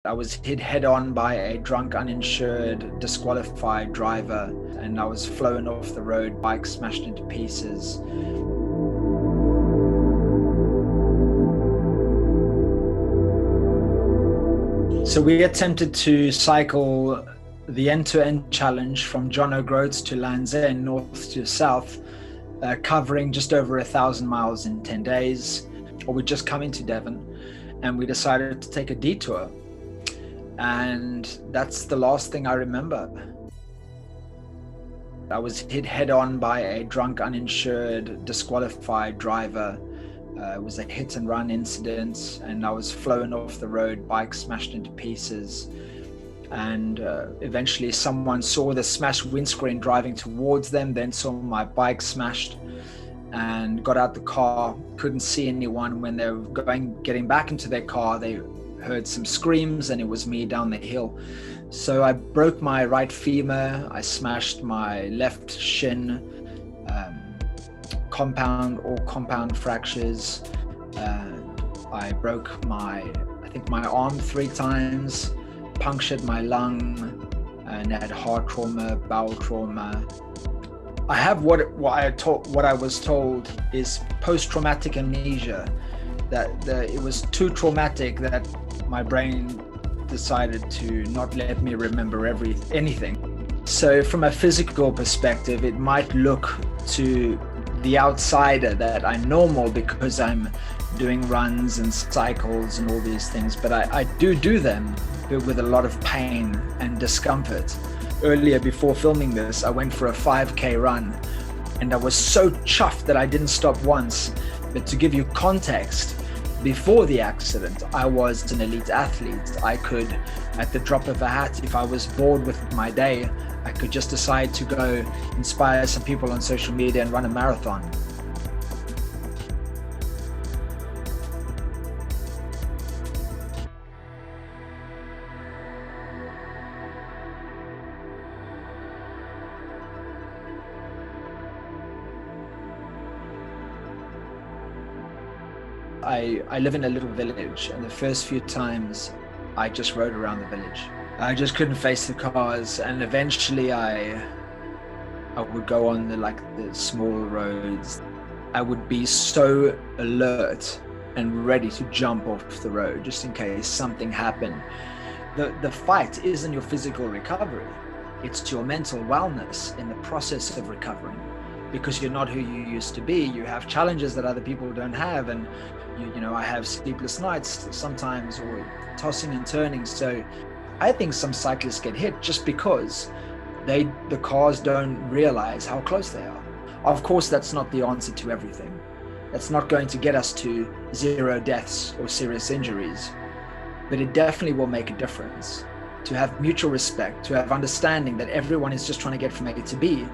I was hit head on by a drunk, uninsured, disqualified driver, and I was flown off the road, bike smashed into pieces. So we attempted to cycle the end-to-end challenge from John O'Groats to Land's End, north to south, covering just over 1,000 miles in 10 days. Or we'd just come into Devon and we decided to take a detour. And that's the last thing I remember. I was hit head on by a drunk, uninsured, disqualified driver. It was a hit and run incident, and I was flown off the road, bike smashed into pieces. And eventually someone saw the smashed windscreen driving towards them, then saw my bike smashed and got out the car, couldn't see anyone. When they were getting back into their car, they heard some screams, and it was me down the hill. So I broke my right femur, I smashed my left shin, compound fractures. I broke I think my arm 3 times, punctured my lung, and had heart trauma, bowel trauma. I have what I was told is post-traumatic amnesia, that it was too traumatic that my brain decided to not let me remember anything. So from a physical perspective, it might look to the outsider that I'm normal because I'm doing runs and cycles and all these things, but I do them, but with a lot of pain and discomfort. Earlier, before filming this, I went for a 5K run, and I was so chuffed that I didn't stop once. But to give you context, before the accident, I was an elite athlete. I could, at the drop of a hat, if I was bored with my day, I could just decide to go inspire some people on social media and run a marathon. I live in a little village, and the first few times I just rode around the village. I just couldn't face the cars, and eventually I would go on the small roads. I would be so alert and ready to jump off the road just in case something happened. The fight isn't your physical recovery, it's your mental wellness in the process of recovering, because you're not who you used to be. You have challenges that other people don't have, and you know, I have sleepless nights sometimes, or tossing and turning. So I think some cyclists get hit just because the cars don't realize how close they are. Of course, that's not the answer to everything. That's not going to get us to 0 deaths or serious injuries, but it definitely will make a difference to have mutual respect, to have understanding that everyone is just trying to get from A to B.